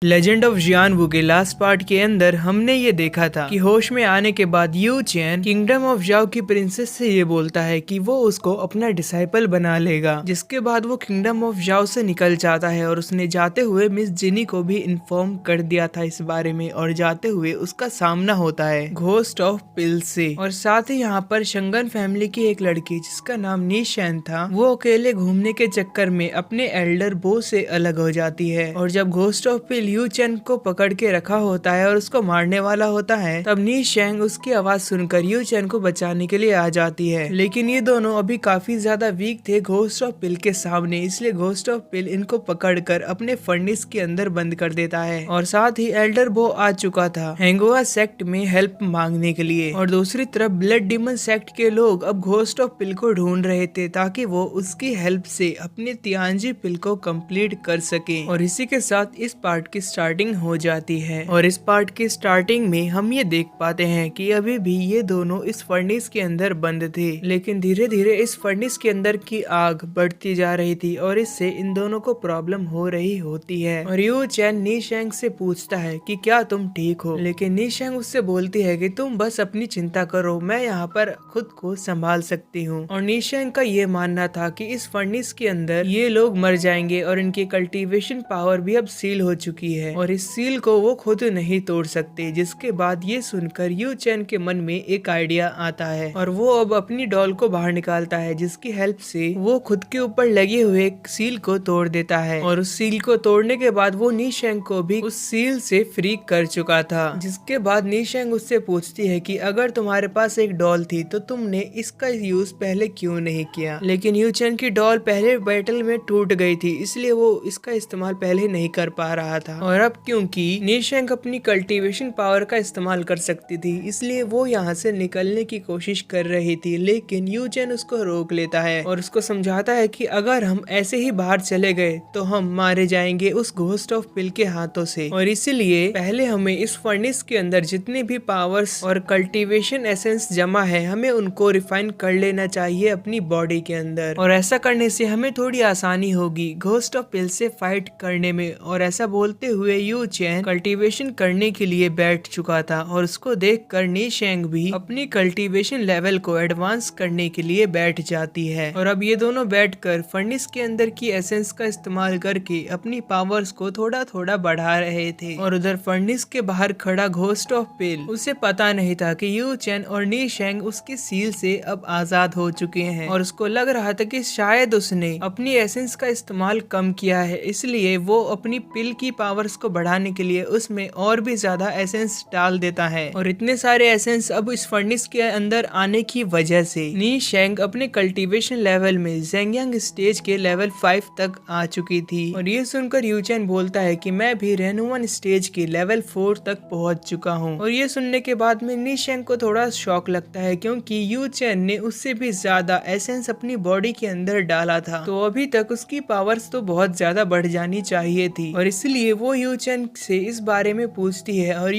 Legend of जियानवू के last part के अंदर हमने ये देखा था कि होश में आने के बाद यू चैन किंगडम ऑफ जाओ की प्रिंसेस से ये बोलता है कि वो उसको अपना डिसाइपल बना लेगा। जिसके बाद वो किंगडम ऑफ जाओ से निकल जाता है और उसने जाते हुए मिस जिनी को भी इन्फॉर्म कर दिया था इस बारे में, और जाते हुए उसका सामना होता है घोस्ट ऑफ पिल से। और साथ ही यहाँ पर शंगन फैमिली की एक लड़की जिसका नाम नीशैन था, वो अकेले घूमने के चक्कर में अपने एल्डर बो से अलग हो जाती है। और जब घोस्ट ऑफ पिल यू चैन को पकड़ के रखा होता है और उसको मारने वाला होता है, तब नी शेंग उसकी आवाज सुनकर यू चैन को बचाने के लिए आ जाती है। लेकिन ये दोनों अभी काफी ज्यादा वीक थे घोस्ट ऑफ पिल के सामने, इसलिए घोस्ट ऑफ पिल इनको पकड़कर अपने फर्नेस के अंदर बंद कर देता है। और साथ ही एल्डर बो आ चुका था हैंगोआ सेक्ट में हेल्प मांगने के लिए। और दूसरी तरफ ब्लड डीमन सेक्ट के लोग अब घोस्ट ऑफ पिल को ढूंढ रहे थे ताकि वो उसकी हेल्प से अपने तियांजी पिल को कंप्लीट कर सके। और इसी के साथ इस पार्ट की स्टार्टिंग हो जाती है। और इस पार्ट की स्टार्टिंग में हम ये देख पाते हैं कि अभी भी ये दोनों इस फर्नेस के अंदर बंद थे, लेकिन धीरे धीरे इस फर्नेस के अंदर की आग बढ़ती जा रही थी और इससे इन दोनों को प्रॉब्लम हो रही होती है। और यू चैन नी शेंग से पूछता है कि क्या तुम ठीक हो, लेकिन नी शेंग उससे बोलती है कि तुम बस अपनी चिंता करो, मैं यहाँ पर खुद को संभाल सकती हूँ। और नी शेंग का ये मानना था कि इस फर्नेस के अंदर ये लोग मर जाएंगे और इनकी कल्टीवेशन पावर भी अब सील हो चुकी है और इस सील को वो खुद नहीं तोड़ सकते। जिसके बाद ये सुनकर यू चैन के मन में एक आइडिया आता है और वो अब अपनी डॉल को बाहर निकालता है, जिसकी हेल्प से वो खुद के ऊपर लगे हुए सील को तोड़ देता है। और उस सील को तोड़ने के बाद वो नी शेंग को भी उस सील से फ्री कर चुका था। जिसके बाद नी शेंग उससे पूछती है कि अगर तुम्हारे पास एक डॉल थी तो तुमने इसका यूज पहले क्यों नहीं किया। लेकिन यू चैन की डॉल पहले बैटल में टूट गई थी, इसलिए वो इसका इस्तेमाल पहले नहीं कर पा रहा था। और अब क्योंकि नी शेंग अपनी कल्टीवेशन पावर का इस्तेमाल कर सकती थी, इसलिए वो यहाँ से निकलने की कोशिश कर रही थी, लेकिन यू चैन उसको रोक लेता है और उसको समझाता है कि अगर हम ऐसे ही बाहर चले गए तो हम मारे जाएंगे उस घोस्ट ऑफ पिल के हाथों से। और इसीलिए पहले हमें इस फर्नेस के अंदर जितने भी पावर्स और कल्टीवेशन एसेंस जमा है, हमें उनको रिफाइन कर लेना चाहिए अपनी बॉडी के अंदर। और ऐसा करने से हमें थोड़ी आसानी होगी घोस्ट ऑफ पिल से फाइट करने में। और ऐसा बोलते हुए यू चैन कल्टीवेशन करने के लिए बैठ चुका था और उसको देखकर नी शेंग भी अपनी कल्टीवेशन लेवल को एडवांस करने के लिए बैठ जाती है। और अब ये दोनों बैठकर फर्नेस के अंदर की एसेंस का इस्तेमाल करके अपनी पावर्स को थोड़ा थोड़ा बढ़ा रहे थे। और उधर फर्नेस के बाहर खड़ा घोस्ट ऑफ पिल, उसे पता नहीं था कि यू चैन और नी शेंग उसकी सील से अब आजाद हो चुके हैं। और उसको लग रहा था कि शायद उसने अपनी एसेंस का इस्तेमाल कम किया है, इसलिए वो अपनी पिल की पावर्स को बढ़ाने के लिए उसमें और भी ज्यादा एसेंस डाल देता है। और इतने सारे एसेंस अब इस फर्नेस के अंदर आने की वजह से नी शेंग अपने कल्टीवेशन लेवल में ज़ेंगियांग स्टेज के लेवल 5 तक आ चुकी थी। और ये सुनकर यू चैन बोलता है कि मैं भी रेनुवन स्टेज के लेवल 4 तक पहुंच चुका हूं। और ये सुनने के बाद में नी शेंग को थोड़ा शॉक लगता है, क्योंकि यू चैन ने उससे भी ज्यादा एसेंस अपनी बॉडी के अंदर डाला था, तो अभी तक उसकी पावर्स तो बहुत ज्यादा बढ़ जानी चाहिए थी। और इसलिए वो यू चैन से इस बारे में पूछती है। और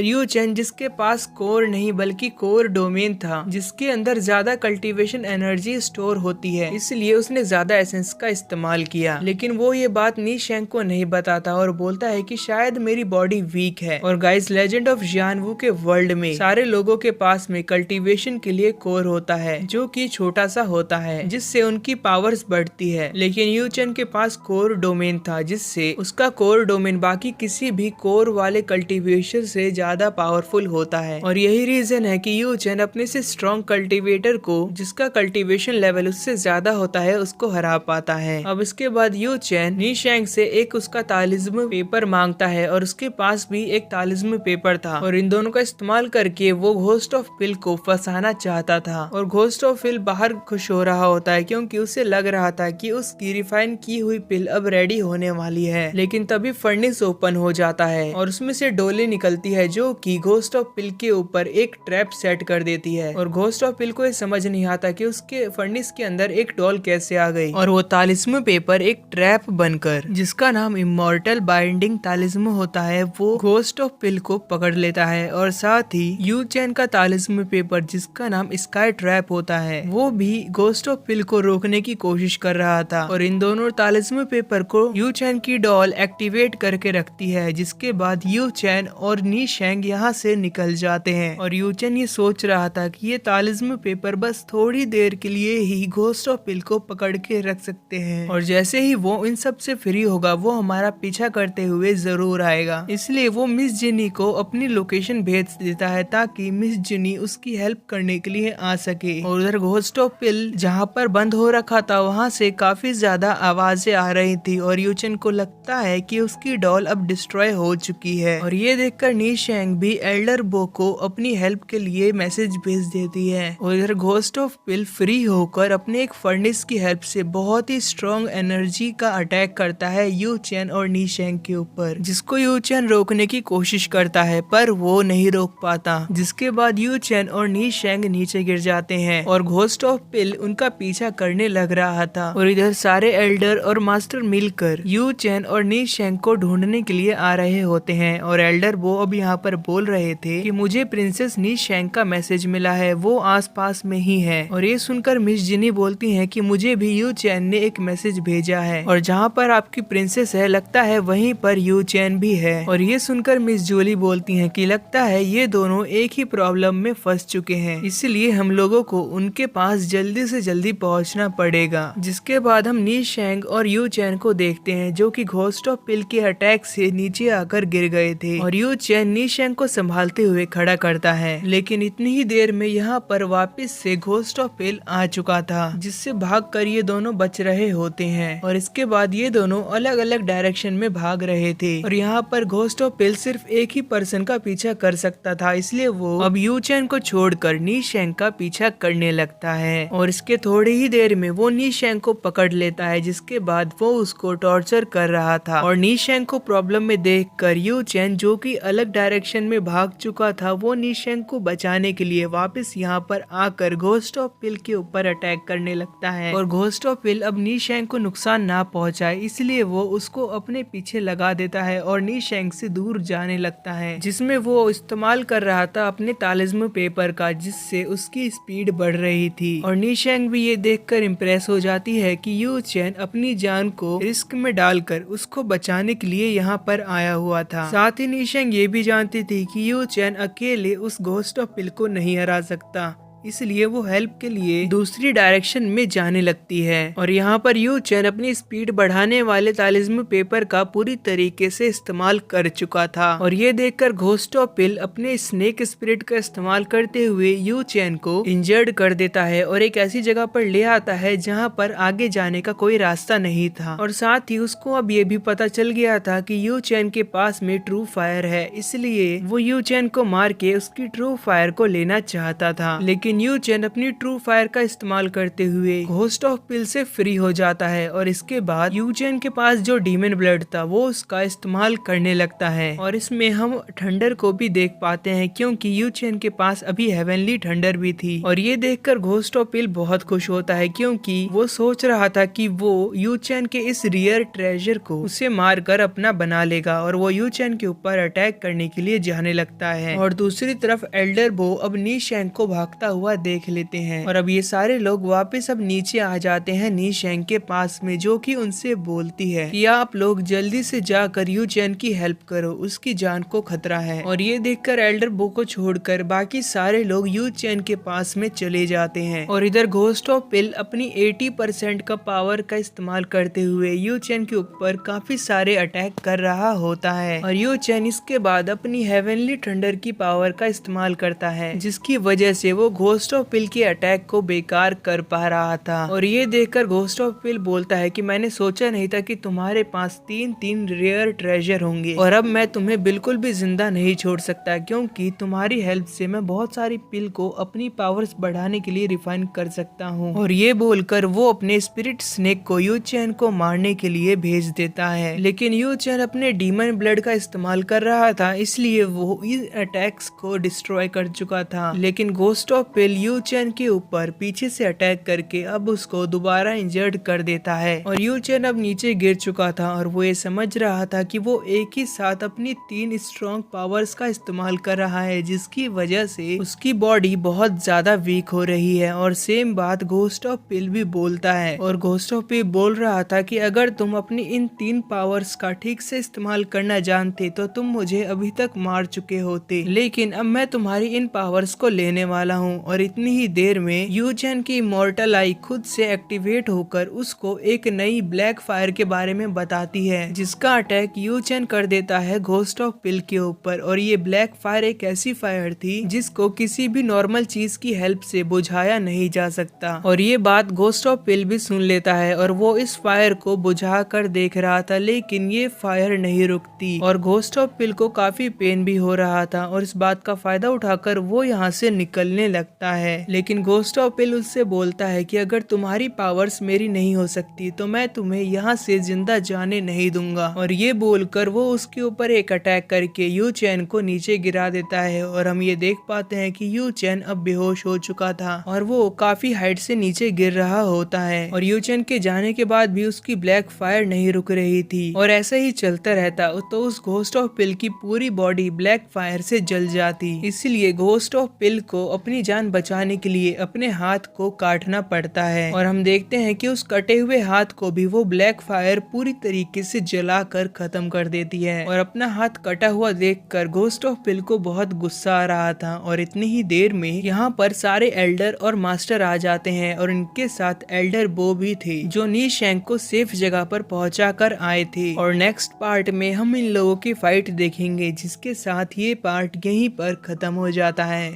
यू चैन जिसके पास कोर नहीं बल्कि कोर डोमेन था, जिसके अंदर ज्यादा कल्टीवेशन एनर्जी स्टोर होती है, इसलिए उसने ज्यादा एसेंस का इस्तेमाल किया। लेकिन वो ये बात नी शेंग को नहीं बताता और बोलता है कि शायद मेरी बॉडी वीक है। और गाइस, लेजेंड ऑफ जियानवू के वर्ल्ड में सारे लोगों के पास में कल्टीवेशन के लिए कोर होता है, जो कि छोटा सा होता है, जिससे उनकी पावर्स बढ़ती है। लेकिन यू चैन के पास कोर डोमेन था, जिससे उसका कोर डोमेन बाकी किसी भी कोर वाले कल्टीवेशन से ज्यादा पावरफुल होता है। और यही रीजन है कि यू चैन अपने से स्ट्रॉन्ग कल्टीवेटर को, जिसका कल्टीवेशन लेवल उससे ज्यादा होता है, उसको हरा पाता है। अब इसके बाद यू चैन नी शेंग से एक उसका तालिस्म पेपर मांगता है और उसके पास भी एक तालिस्म पेपर था। और इन दोनों का इस्तेमाल करके वो घोस्ट ऑफ पिल को फंसाना चाहता था। और घोस्ट ऑफ पिल बाहर खुश हो रहा होता है, क्योंकि उसे लग रहा था कि उसकी रिफाइन की हुई पिल अब रेडी होने वाली है। लेकिन तभी फर्नेस ओपन हो जाता है और उसमें से डोले निकलती है, जो कि घोस्ट ऑफ पिल के ऊपर एक ट्रैप सेट कर देती है। और घोस्ट ऑफ पिल को ये समझ नहीं आता कि उसके फर्नेस के अंदर एक डॉल कैसे आ गई। और वो तालिस्म पेपर एक ट्रैप बनकर, जिसका नाम इमॉर्टल बाइंडिंग तालिस्म होता है, वो घोस्ट ऑफ पिल को पकड़ लेता है। और साथ ही यू चैन का तालिस्म पेपर, जिसका नाम स्काई ट्रैप होता है, वो भी घोस्ट ऑफ पिल को रोकने की कोशिश कर रहा था। और इन दोनों तालिस्म पेपर को यू चैन की डॉल एक्टिवेट बैरिकेड करके रखती है, जिसके बाद यू चैन और नी शेंग यहाँ से निकल जाते हैं। और यू चैन ये सोच रहा था कि ये तालिस्म पेपर बस थोड़ी देर के लिए ही घोस्ट ऑफ पिल को पकड़ के रख सकते हैं, और जैसे ही वो इन सब से फ्री होगा वो हमारा पीछा करते हुए जरूर आएगा। इसलिए वो मिस जिनी को अपनी लोकेशन भेज देता है ताकि मिस जिनी उसकी हेल्प करने के लिए आ सके। और उधर घोस्ट ऑफ पिल जहाँ पर बंद हो रखा था वहाँ से काफी ज्यादा आवाजें आ रही थी, और यूचन को लगता है कि उसकी डॉल अब डिस्ट्रॉय हो चुकी है। और ये देखकर नी शेंग भी एल्डर बो को अपनी हेल्प के लिए मैसेज भेज देती है। और इधर घोस्ट ऑफ पिल फ्री होकर अपने एक फर्नेस की हेल्प से बहुत ही स्ट्रॉन्ग एनर्जी का अटैक करता है यू चैन और नी शेंग के ऊपर, जिसको यू चैन रोकने की कोशिश करता है पर वो नहीं रोक पाता। जिसके बाद यू चैन और नी शेंग नीचे गिर जाते हैं और घोस्ट ऑफ पिल उनका पीछा करने लग रहा था। और इधर सारे एल्डर और मास्टर मिलकर यू चैन और नी शेंग को ढूंढने के लिए आ रहे होते हैं। और एल्डर वो अब यहाँ पर बोल रहे थे कि मुझे प्रिंसेस नी शेंग का मैसेज मिला है, वो आसपास में ही है। और ये सुनकर मिस जिनी बोलती हैं कि मुझे भी यू चैन ने एक मैसेज भेजा है, और जहाँ पर आपकी प्रिंसेस है लगता है वहीं पर यू चैन भी है। और ये सुनकर मिस जूली बोलती हैं कि लगता है ये दोनों एक ही प्रॉब्लम में फंस चुके हैं, इसलिए हम लोगों को उनके पास जल्दी से जल्दी पहुंचना पड़ेगा। जिसके बाद हम नी शेंग और यू चैन को देखते हैं जो कि घोस्ट ऑफ पिल के अटैक से नीचे आकर गिर गए थे। और यू चैन नी शेंग को संभालते हुए खड़ा करता है, लेकिन इतनी ही देर में यहाँ पर वापस से घोस्ट ऑफ पिल आ चुका था, जिससे भागकर ये दोनों बच रहे होते हैं। और इसके बाद ये दोनों अलग अलग डायरेक्शन में भाग रहे थे। और यहाँ पर घोस्ट ऑफ पिल सिर्फ एक ही पर्सन का पीछा कर सकता था, इसलिए वो अब यू चैन को छोड़कर नी शेंग का पीछा करने लगता है। और इसके थोड़ी ही देर में वो नी शेंग को पकड़ लेता है, जिसके बाद वो उसको टॉर्चर कर रहा था। और नी शेंग को प्रॉब्लम में देखकर यू चैन जो कि अलग डायरेक्शन में भाग चुका था, वो नी शेंग को बचाने के लिए वापस यहाँ पर आकर घोस्ट ऑफ पिल के ऊपर अटैक करने लगता है। और घोस्ट ऑफ पिल अब नी शेंग को नुकसान ना पहुंचाए इसलिए वो उसको अपने पीछे लगा देता है और नी शेंग से दूर जाने लगता है, जिसमें वो इस्तेमाल कर रहा था अपने तालिस्म पेपर का, जिससे उसकी स्पीड बढ़ रही थी। और नी शेंग भी ये देखकर इम्प्रेस हो जाती है कि यू चैन अपनी जान को रिस्क में डालकर उसको बचाने के लिए यहाँ पर आया हुआ था। साथ ही नी शेंग ये भी जानती थी कि यू चैन अकेले उस घोस्ट ऑफ पिल को नहीं हरा सकता, इसलिए वो हेल्प के लिए दूसरी डायरेक्शन में जाने लगती है। और यहाँ पर यू चैन अपनी स्पीड बढ़ाने वाले तालिस्म पेपर का पूरी तरीके से इस्तेमाल कर चुका था। और ये देखकर घोस्ट ऑफ पिल अपने स्नेक स्पिरिट का इस्तेमाल करते हुए यू चैन को इंजर्ड कर देता है और एक ऐसी जगह पर ले आता है जहाँ पर आगे जाने का कोई रास्ता नहीं था। और साथ ही उसको अब ये भी पता चल गया था कि यू चैन के पास में ट्रू फायर है, इसलिए वो यू चैन को मार के उसकी ट्रू फायर को लेना चाहता था। लेकिन यू चैन अपनी ट्रू फायर का इस्तेमाल करते हुए घोस्ट ऑफ पिल से फ्री हो जाता है। और इसके बाद यू चैन के पास जो डीमन ब्लड था वो उसका इस्तेमाल करने लगता है। और इसमें हम थंडर को भी देख पाते हैं, क्योंकि यू चैन के पास अभी हेवनली थंडर भी थी। और ये देखकर घोस्ट ऑफ पिल बहुत खुश होता है, क्योंकि वो सोच रहा था कि वो यू चैन के इस रियर ट्रेजर को उसे मार कर अपना बना लेगा। और वो यू चैन के ऊपर अटैक करने के लिए जाने लगता है। और दूसरी तरफ एल्डर बो अब नी शेंग को भागता हुआ देख लेते हैं। और अब ये सारे लोग वापस अब नीचे आ जाते हैं नी शेंग के पास में, जो कि उनसे बोलती है कि आप लोग जल्दी से जाकर यू चैन की हेल्प करो, उसकी जान को खतरा है। और ये देखकर एल्डर बो को छोड़कर बाकी सारे लोग यू चैन के पास में चले जाते हैं। और इधर घोस्ट ऑफ पिल अपनी 80% का पावर का इस्तेमाल करते हुए यू चैन के ऊपर काफी सारे अटैक कर रहा होता है। और यू चैन इसके बाद अपनी हेवनली थंडर की पावर का इस्तेमाल करता है, जिसकी वजह से वो घोस्ट ऑफ पिल के अटैक को बेकार कर पा रहा था। और ये देखकर घोस्ट ऑफ पिल बोलता है कि मैंने सोचा नहीं था कि तुम्हारे पास 3 रेयर ट्रेजर होंगे, और अब मैं तुम्हें बिल्कुल भी जिंदा नहीं छोड़ सकता, क्योंकि तुम्हारी हेल्प से मैं बहुत सारी पिल को अपनी पावर्स बढ़ाने के लिए रिफाइन कर सकता हूँ। और ये बोलकर वो अपने स्पिरिट स्नेक को यू चैन को मारने के लिए भेज देता है। लेकिन यू चैन अपने डीमन ब्लड का इस्तेमाल कर रहा था, इसलिए वो इस अटैक्स को डिस्ट्रॉय कर चुका था। लेकिन ghost of pill you chain के ऊपर पीछे से अटैक करके अब उसको दोबारा इंजर्ड कर देता है और यू चेन अब नीचे गिर चुका था और वो ये समझ रहा था कि वो एक ही साथ अपनी 3 स्ट्रॉन्ग पावर्स का इस्तेमाल कर रहा है, जिसकी वजह से उसकी बॉडी बहुत ज्यादा वीक हो रही है। और सेम बात घोस्ट ऑफ पिल भी बोलता है और घोस्ट ऑफ पिल बोल रहा था कि अगर तुम अपनी इन 3 पावर्स का ठीक से इस्तेमाल करना जानते तो तुम मुझे अभी तक मार चुके होते, लेकिन अब मैं तुम्हारी इन पावर्स को लेने वाला हूँ। और इतनी ही देर में यू चेन की इमॉर्टल आई खुद से एक्टिवेट होकर उसको एक नई ब्लैक फायर के बारे में बताती है, जिसका अटैक यू चेन कर देता है घोस्ट ऑफ पिल के ऊपर। और ये ब्लैक फायर एक ऐसी फायर थी जिसको किसी भी नॉर्मल चीज की हेल्प से बुझाया नहीं जा सकता। और ये बात घोस्ट ऑफ पिल भी सुन लेता है और वो इस फायर को बुझा कर देख रहा था, लेकिन ये फायर नहीं रुकती और घोस्ट ऑफ पिल को काफी पेन भी हो रहा था। और इस बात का फायदा उठाकर वो यहाँ से निकलने लगता है, लेकिन घोस्ट ऑफ पिल उससे बोलता है कि अगर तुम्हारी पावर्स मेरी नहीं हो सकती तो मैं तुम्हें यहाँ से जिंदा जाने नहीं दूंगा। और ये बोलकर वो उसके ऊपर एक अटैक करके यू चेन को नीचे गिरा देता है और हम ये देख पाते हैं कि यू चेन अब बेहोश हो चुका था और वो काफी हाइट से नीचे गिर रहा होता है। और यू चेन के जाने के बाद भी उसकी ब्लैक फायर नहीं रुक रही थी और ऐसा ही चलता रहता तो उस घोस्ट ऑफ पिल की पूरी बॉडी ब्लैक फायर से जल जाती। इसलिए घोस्ट ऑफ पिल को अपनी जान बचाने के लिए अपने हाथ को काटना पड़ता है और हम देखते हैं कि उस कटे हुए हाथ को भी वो ब्लैक फायर पूरी तरीके से जलाकर खत्म कर देती है। और अपना हाथ कटा हुआ देखकर घोस्ट ऑफ पिल को बहुत गुस्सा आ रहा था। और इतनी ही देर में यहाँ पर सारे एल्डर और मास्टर आ जाते हैं और इनके साथ एल्डर बो भी थे, जो नी शेंग को सेफ जगह पर पहुंचा कर आए थे। और नेक्स्ट पार्ट में हम इन लोगों की फाइट देखेंगे, जिसके साथ ये पार्ट यहीं पर खत्म हो जाता है।